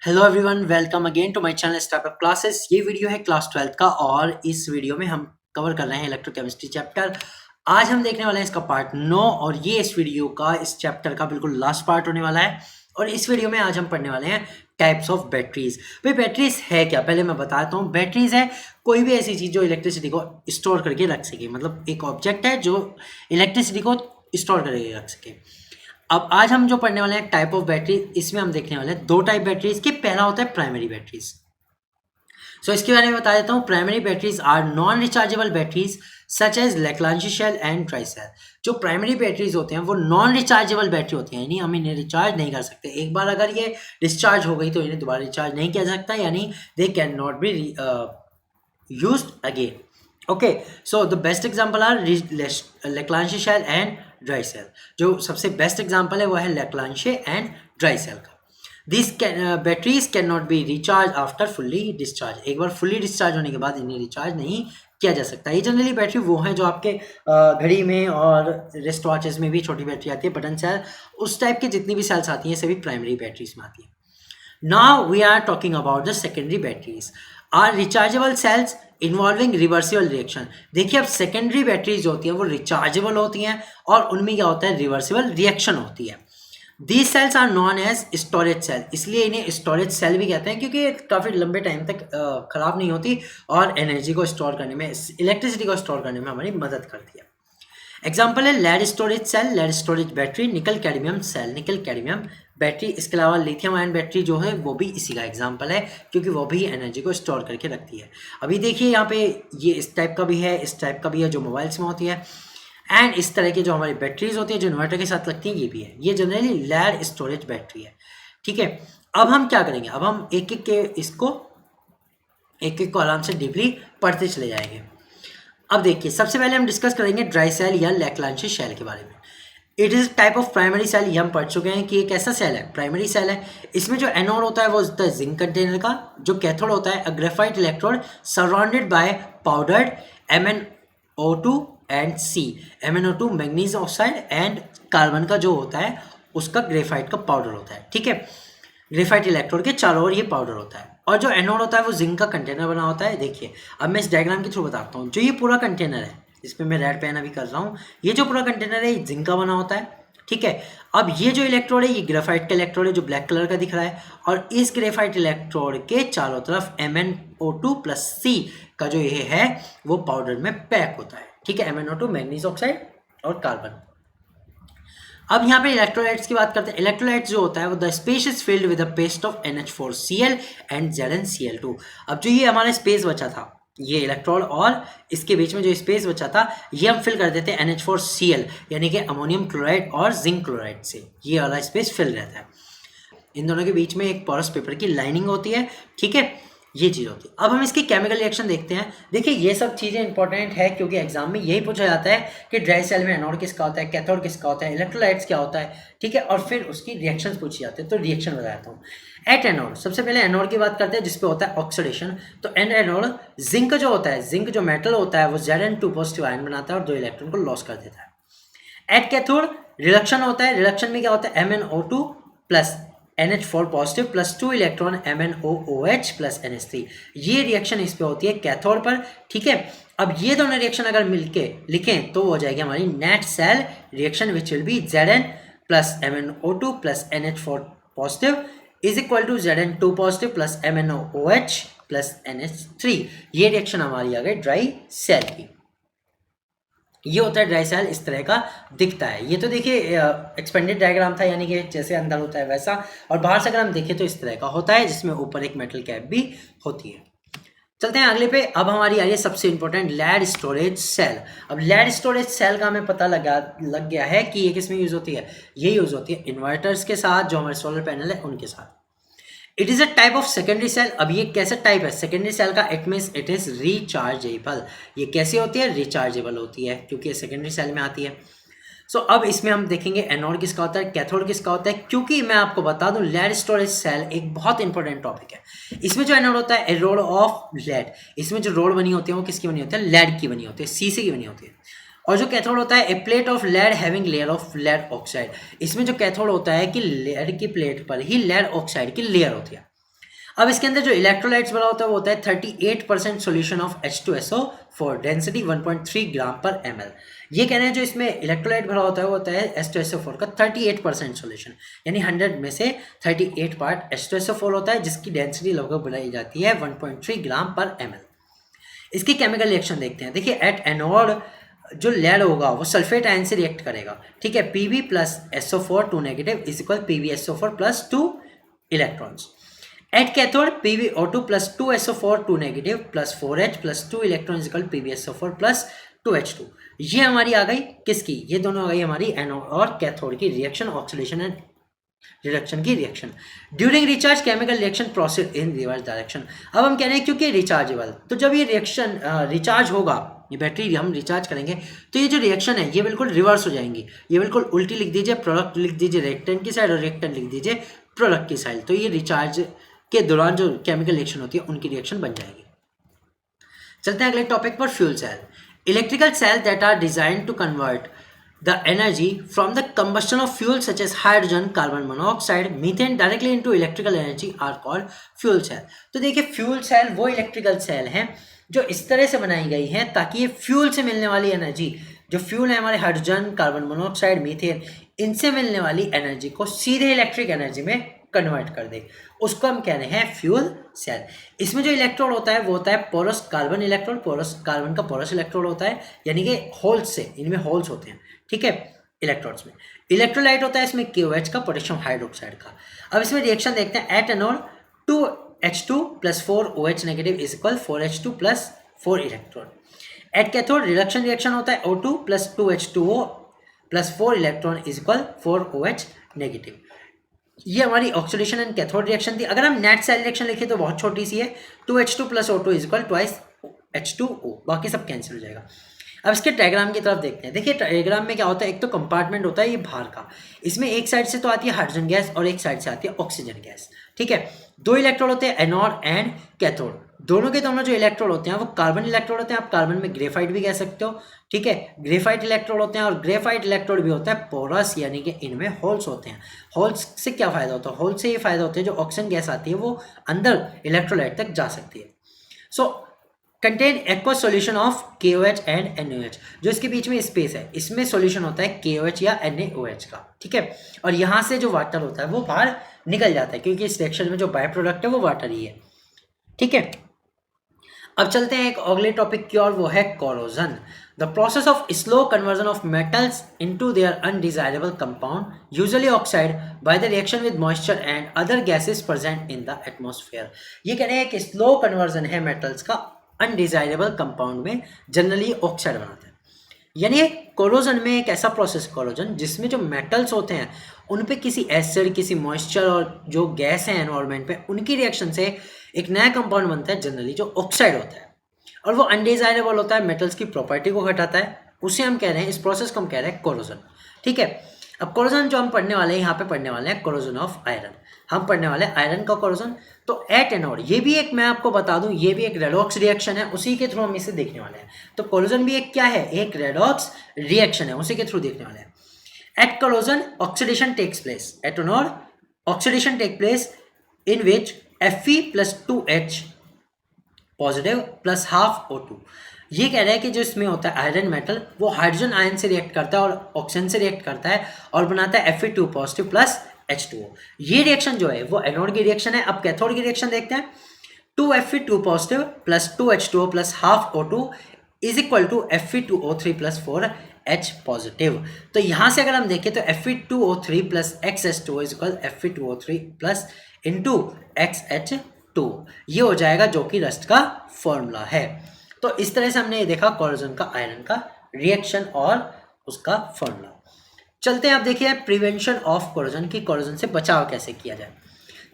Hello everyone, welcome again to my channel startup classes. ये video है class 12 का और इस वीडियो में हम कवर कर रहे हैं इलेक्ट्रोकेमिस्ट्री चैप्टर। आज हम देखने वाले हैं इसका पार्ट 9 और ये इस वीडियो का इस चैप्टर का बिल्कुल लास्ट पार्ट होने वाला है। और इस वीडियो में आज हम पढ़ने वाले हैं टाइप्स ऑफ बैटरीज। भाई बैटरीज है क्या, पहले मैं बताता हूँ। बैटरीज है कोई भी ऐसी चीज़ जो इलेक्ट्रिसिटी को स्टोर करके रख सके, मतलब एक ऑब्जेक्ट है जो इलेक्ट्रिसिटी को स्टोर करके रख सके। अब आज हम जो पढ़ने वाले हैं टाइप ऑफ बैटरी, इसमें हम देखने वाले हैं दो टाइप बैटरीज के। पहला होता है प्राइमरी बैटरीज। सो इसके बारे में बता देता हूँ। Primary batteries are non rechargeable batteries such as Leclanche cell and dry cell. जो प्राइमरी बैटरीज होते हैं वो नॉन रिचार्जेबल बैटरी होती हैं, यानी हम इन्हें रिचार्ज नहीं कर सकते। एक बार अगर ये डिस्चार्ज हो गई तो इन्हें दोबारा रिचार्ज नहीं किया जा सकता, यानी they can not be used again. Okay, so the best example are Leclanche shell and dry cell. जो सबसे बेस्ट एग्जांपल है वो है Leclanche and dry cell का। These batteries cannot be recharged after fully discharge. एक बार fully discharge होने के बाद इन्हें रिचार्ज नहीं किया जा सकता। ये जनरली बैटरी वो है जो आपके घड़ी में और रिस्ट वॉचेस में भी छोटी बैटरी आती है, बटन सेल, उस टाइप की जितनी भी सेल्स आती हैं सभी प्राइमरी बैटरीज में आती है। Now we are talking about the secondary batteries. Are rechargeable cells involving reversible reaction. देखिए अब सेकेंडरी बैटरीज होती हैं वो रिचार्जेबल होती हैं और उनमें क्या होता है, रिवर्सिबल रिएक्शन होती है। These cells are known as storage cell, इसलिए इन्हें स्टोरेज सेल भी कहते हैं क्योंकि काफ़ी लंबे टाइम तक ख़राब नहीं होती और एनर्जी को स्टोर करने में, इलेक्ट्रिसिटी को स्टोर करने में हमारी मदद करती है। एग्जाम्पल है lead storage cell, lead storage battery, nickel cadmium cell, nickel cadmium battery. इसके अलावा लिथियम आयन बैटरी जो है वो भी इसी का एग्जाम्पल है क्योंकि वो भी एनर्जी को स्टोर करके रखती है। अभी देखिए यहाँ पे ये इस टाइप का भी है, इस टाइप का भी है जो मोबाइल्स में होती है, एंड इस तरह की जो हमारी बैटरीज होती है जो इन्वर्टर के साथ लगती हैं ये भी है। ये जनरली लेड स्टोरेज बैटरी है। ठीक है, अब हम क्या करेंगे, अब हम एक एक को आराम से डीपली पढ़ते चले जाएंगे। अब देखिए सबसे पहले हम डिस्कस करेंगे ड्राई सेल या लैक्लांचे शेल के बारे में। It is type of primary cell. ये हम पढ़ चुके हैं कि एक ऐसा सेल है, प्राइमरी सेल है। इसमें जो एनोड होता है वो होता है जिंक कंटेनर का, जो कैथोड होता है uh graphite electrode surrounded by powdered MnO2 and C। MnO2 manganese oxide and carbon का जो होता है उसका ग्रेफाइट का पाउडर होता है। ठीक है, ग्रेफाइट इलेक्ट्रोड के चारों ओर ये पाउडर होता है और जो एनोड होता है वो जिंक का कंटेनर बना होता है। देखिए अब मैं इस डायग्राम के थ्रू बताता हूँ। जो ये पूरा कंटेनर है जिसपे मैं रेड पेन अभी कर रहा हूँ, ये जो पूरा कंटेनर है ये जिंक का बना होता है। ठीक है, अब ये जो इलेक्ट्रोड है ये ग्रेफाइट का इलेक्ट्रोड है जो ब्लैक कलर का दिख रहा है और इस ग्रेफाइट इलेक्ट्रोड के चारों तरफ MnO2 प्लस C का जो ये है वो पाउडर में पैक होता है। ठीक है, MnO2 मैग्नीज ऑक्साइड और कार्बन। अब यहाँ पे इलेक्ट्रोलाइट्स की बात करते हैं। इलेक्ट्रोलाइट्स जो होता है वो the space is filled with a paste of NH4Cl and ZnCl2। अब जो ये हमारा स्पेस बचा था, ये इलेक्ट्रोड और इसके बीच में जो स्पेस बचा था ये हम फिल कर देते हैं NH4Cl यानी कि अमोनियम क्लोराइड और जिंक क्लोराइड से। ये वाला स्पेस फिल रहता है। इन दोनों के बीच में एक पोरस पेपर की लाइनिंग होती है। ठीक है, ये चीज़ होती है। अब हम इसकी केमिकल रिएक्शन देखते हैं। देखिए ये सब चीज़ें इंपॉर्टेंट है क्योंकि एग्जाम में यही पूछा जाता है कि ड्राई सेल में एनोड किसका होता है, कैथोड किसका होता है, इलेक्ट्रोलाइट्स क्या होता है। ठीक है, और फिर उसकी रिएक्शंस पूछी जाती है। तो रिएक्शन बताता हूँ। एट एनोड, सबसे पहले एनोड की बात करते हैं जिसपे होता है ऑक्सीडेशन। तो एंड एनोड जिंक जो होता है, जिंक जो मेटल होता है वो Zn2 पॉजिटिव आयन बनाता है और 2 इलेक्ट्रॉन को लॉस कर देता है। एट कैथोड रिडक्शन होता है। रिडक्शन में क्या होता है, MnO2 plus NH4 positive plus 2 electron MnOOH plus NH3। ये रिएक्शन इस पे होती है कैथोड पर। ठीक है, अब ये दोनों रिएक्शन अगर मिलके लिखें तो हो जाएगी हमारी net cell reaction which will be Zn plus MnO2 plus NH4 positive is equal to Zn2 positive plus MnOOH plus NH3। ये रिएक्शन हमारी आ गई ड्राई सेल की। ये होता है ड्राई सेल, इस तरह का दिखता है। ये तो देखिए एक्सपेंडेड डायग्राम था, यानी कि जैसे अंदर होता है वैसा, और बाहर से अगर हम देखें तो इस तरह का होता है जिसमें ऊपर एक मेटल कैप भी होती है। चलते हैं अगले पे। अब हमारी आ रही है सबसे इंपॉर्टेंट लेड स्टोरेज सेल। अब लेड स्टोरेज सेल का हमें पता लग गया है कि ये किस में यूज़ होती है। ये यूज़ होती है इन्वर्टर्स के साथ, जो हमारे सोलर पैनल है उनके साथ। It is a type of secondary cell. अब ये कैसे टाइप है सेकेंडरी सेल का, it means it is rechargeable. ये कैसे होती है, रिचार्जेबल होती है क्योंकि ये सेकेंडरी सेल में आती है। अब इसमें हम देखेंगे एनोड किसका होता है, कैथोड किसका होता है, क्योंकि मैं आपको बता दूं लेड स्टोरेज सेल एक बहुत इंपॉर्टेंट टॉपिक है। इसमें जो एनोड होता है रोड ऑफ लेड, इसमें जो रोड बनी होती है वो किसकी बनी होती है, लेड की बनी होती है, सीसी की बनी होती है। और जो कैथोड होता है a plate of lead having layer of lead oxide. इसमें जो कैथोड होता है कि लेड की प्लेट पर ही लेड ऑक्साइड की लेयर होती है। अब इसके अंदर जो इलेक्ट्रोलाइट्स बना होता है वो होता है 38% सोल्यूशन ऑफ H2SO4, डेंसिटी 1.3 ग्राम पर ml। ये कह रहे हैं जो इसमें इलेक्ट्रोलाइट भरा होता है वो होता है H2SO4 का 38% सोल्यूशन, यानी 100 में से 38 पार्ट H2SO4 होता है, जिसकी डेंसिटी लगभग बनाई जाती है 1.3 ग्राम पर ml। इसकी केमिकल रिएक्शन देखते हैं। देखिए एट एनोड जो लेड होगा वो सल्फेट आयन से रिएक्ट करेगा, ठीक है। Pb plus SO4 2 negative is equal PbSO4 plus 2 electrons. At cathode PbO2 plus 2SO4 2 negative plus 4H plus 2 electron is equal PbSO4 plus 2H2। ये हमारी आ गई किसकी, ये दोनों आ गई हमारी एनोड और कैथोड की रिएक्शन, ऑक्सीडेशन एंड रिडक्शन की reaction. During recharge chemical reaction proceed in reverse direction. अब हम कह रहे हैं क्योंकि रिचार्जेबल, तो जब ये रिएक्शन रिचार्ज होगा, ये बैटरी हम रिचार्ज करेंगे तो ये जो रिएक्शन है ये बिल्कुल रिवर्स हो जाएंगी, ये बिल्कुल उल्टी लिख दीजिए, प्रोडक्ट लिख दीजिए रिएक्टेंट की साइड और रिएक्टेंट लिख दीजिए प्रोडक्ट की साइड। तो ये रिचार्ज के दौरान जो केमिकल रिएक्शन होती है उनकी रिएक्शन बन जाएगी। चलते हैं अगले टॉपिक पर, fuel cell. Electrical cell that are design to convert the energy from the combustion of fuel such as hydrogen, carbon monoxide, methane directly into electrical energy are called fuel cell। तो देखिए fuel cell वो electrical cell हैं जो इस तरह से बनाई गई हैं ताकि ये फ्यूल से मिलने वाली एनर्जी, जो फ्यूल है हमारे हाइड्रोजन, कार्बन मोनोऑक्साइड, मीथेन, इनसे मिलने वाली एनर्जी को सीधे इलेक्ट्रिक एनर्जी में कन्वर्ट कर दे, उसको हम कह रहे हैं फ्यूल सेल। इसमें जो इलेक्ट्रोड होता है वो होता है porous carbon electrode, porous carbon का पोरस इलेक्ट्रोड होता है, यानी कि होल्स से, इनमें होल्स होते हैं, ठीक है, इलेक्ट्रोड्स में। इलेक्ट्रोलाइट होता है इसमें KOH का, पोटेशियम हाइड्रोक्साइड का। अब इसमें रिएक्शन देखते हैं। At anode 2H2 plus 4OH negative is equal 4H2 plus 4 electron. At cathode reduction reaction होता है O2 plus 2H2O plus 4 electron is equal 4OH negative. ये हमारी ऑक्सीडेशन एंड कैथोड रिएक्शन थी। अगर हम नेट सेल रिएक्शन लिखे तो बहुत छोटी सी है, 2H2 plus O2 is equal twice H2O, बाकी सब कैंसिल हो जाएगा। अब इसके डायग्राम की तरफ देखते हैं। देखिए डायग्राम में क्या होता है, एक तो कंपार्टमेंट होता है ये बाहर का, इसमें एक साइड से तो आती है हाइड्रोजन गैस और एक साइड से आती है ऑक्सीजन गैस, ठीक है। दो इलेक्ट्रोड होते हैं एनोड एंड कैथोड, दोनों के दोनों जो इलेक्ट्रोड होते हैं वो कार्बन इलेक्ट्रोड होते हैं, आप कार्बन में ग्रेफाइट भी कह सकते हो, ठीक है। ग्रेफाइट इलेक्ट्रोड होते हैं और ग्रेफाइट इलेक्ट्रोड भी होता है पोरस, यानी कि इनमें होल्स होते हैं। होल्स से क्या फायदा होता है, होल्स से ये फायदा होता है जो ऑक्सीजन गैस आती है वो अंदर इलेक्ट्रोलाइट तक जा सकती है। So contain aqua solution of KOH and NaOH, जो इसके बीच में स्पेस है इसमें सोल्यूशन होता है KOH या NaOH का, ठीक है। और यहाँ से जो वाटर होता है वो बाहर निकल जाता है क्योंकि इस रिएक्शन में जो बाय प्रोडक्ट है वो वाटर ही है, ठीक है। अब चलते हैं एक अगले टॉपिक की और, वो है corrosion. The process of slow conversion of metals into their undesirable compound usually oxide by the reaction with moisture and other gases present in the atmosphere. ये कह रहे हैं कि स्लो कन्वर्जन है मेटल्स का अनडिजायरेबल कंपाउंड में, generally oxide बनाता है। यानी कोरोजन में एक ऐसा प्रोसेस कोरोजन जिसमें जो मेटल्स होते हैं उन पे किसी एसिड, किसी मॉइस्चर और जो गैस है एनवायरनमेंट पे उनकी रिएक्शन से एक नया कंपाउंड बनता है, जनरली जो ऑक्साइड होता है, और वो अनडिजायरेबल होता है, मेटल्स की प्रॉपर्टी को घटाता है, उसे हम कह रहे हैं, इस प्रोसेस को हम कह रहे हैं कोरोजन, ठीक है। अब कोरोजन जो हम पढ़ने वाले हैं यहाँ पे पढ़ने वाले हैं कोरोजन ऑफ आयरन, हम पढ़ने वाले हैं आयरन का कोरोजन। तो एट एनोड, ये भी एक, मैं आपको बता दूं, ये भी एक रेडॉक्स रिएक्शन है, उसी के थ्रू हम इसे देखने वाले हैं। तो कोरोजन भी एक क्या है, एक रेडॉक्स रिएक्शन है, उसी के थ्रू देखने वाले हैं। At corrosion oxidation takes place, at anode oxidation take place in which Fe plus 2H positive plus half O2। ये कह रहा है कि जो इसमें होता है आयरन मेटल वो हाइड्रोजन आयन से रिएक्ट करता है और ऑक्सीजन से रिएक्ट करता है और बनाता है Fe2 पॉजिटिव प्लस H2O। ये रिएक्शन जो है वो एनोड की रिएक्शन है। अब कैथोड की रिएक्शन देखते हैं। 2Fe2 positive plus 2H2O plus half O2 is equal to Fe2O3 plus 4H positive. तो यहाँ से अगर हम देखें तो Fe2O3 plus XH2O is equal Fe2O3 plus into XH2, ये हो जाएगा जो कि रस्ट का फॉर्मूला है। तो इस तरह से हमने ये देखा कोरोजन का आयरन का रिएक्शन और उसका फॉर्मूला। चलते हैं आप देखिए प्रिवेंशन ऑफ कोरोजन की, कोरोजन से बचाव कैसे किया जाए।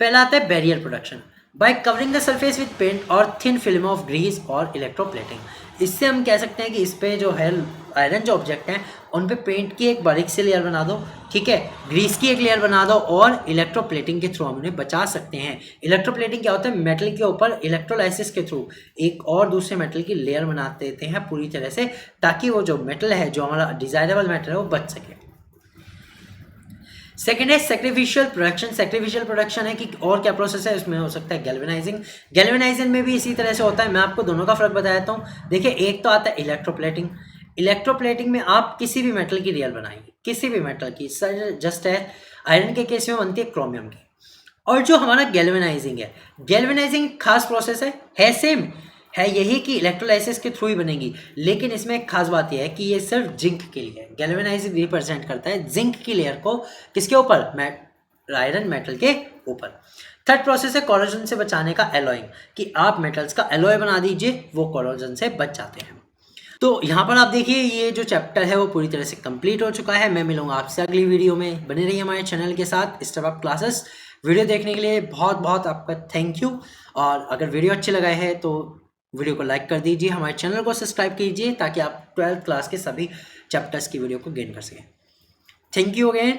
पहला आता है barrier protection by covering the surface with paint और थिन फिल्म ऑफ ग्रीस और इलेक्ट्रोप्लेटिंग। इससे हम कह सकते हैं कि इस पे जो है आयरन जो ऑब्जेक्ट हैं उन पे पेंट की एक बारीक सी लेयर बना दो, ठीक है, ग्रीस की एक लेयर बना दो और इलेक्ट्रोप्लेटिंग के थ्रू हम उन्हें बचा सकते हैं। इलेक्ट्रोप्लेटिंग क्या होता है, मेटल के ऊपर इलेक्ट्रोलाइसिस के थ्रू एक और दूसरे मेटल की लेयर बना देते हैं पूरी तरह से, ताकि वो जो मेटल है, जो हमारा डिजायरेबल मेटल है, वो बच सके। सेकेंड है सेक्रीफिशियल प्रोडक्शन। सेक्रीफिशियल प्रोडक्शन है कि और क्या प्रोसेस है, उसमें हो सकता है गैल्वेनाइजिंग। गैल्वेनाइजिंग में भी इसी तरह से होता है। मैं आपको दोनों का फ़र्क बता देता हूँ। देखिए, एक तो आता है इलेक्ट्रोप्लेटिंग। इलेक्ट्रोप्लेटिंग में आप किसी भी मेटल की रियल बनाएंगे, किसी भी मेटल की, सर जस्ट है आयरन के केस में बनती है क्रोमियम की। और जो हमारा गैल्वेनाइजिंग है, गैल्वेनाइजिंग खास प्रोसेस है सेम, है यही कि इलेक्ट्रोलाइसिस के थ्रू ही बनेगी, लेकिन इसमें एक खास बात यह है कि ये सिर्फ जिंक के लिए है। गैल्वेनाइजिंग रिप्रेजेंट करता है जिंक की लेयर को, किसके ऊपर, आयरन मेटल के ऊपर। थर्ड प्रोसेस है कोरोजन से बचाने का, एलॉइंग, कि आप मेटल्स का एलॉय बना दीजिए, वो कोरोजन से बच जाते हैं। तो यहाँ पर आप देखिए ये जो चैप्टर है वो पूरी तरह से कंप्लीट हो चुका है। मैं मिलूंगा आपसे अगली वीडियो में। बने रहिए हमारे चैनल के साथ स्टेप अप क्लासेस। वीडियो देखने के लिए बहुत बहुत आपका थैंक यू। और अगर वीडियो अच्छी लगा है तो वीडियो को लाइक कर दीजिए, हमारे चैनल को सब्सक्राइब कीजिए ताकि आप 12th क्लास के सभी चैप्टर्स की वीडियो को गेन कर सकें। Thank you again.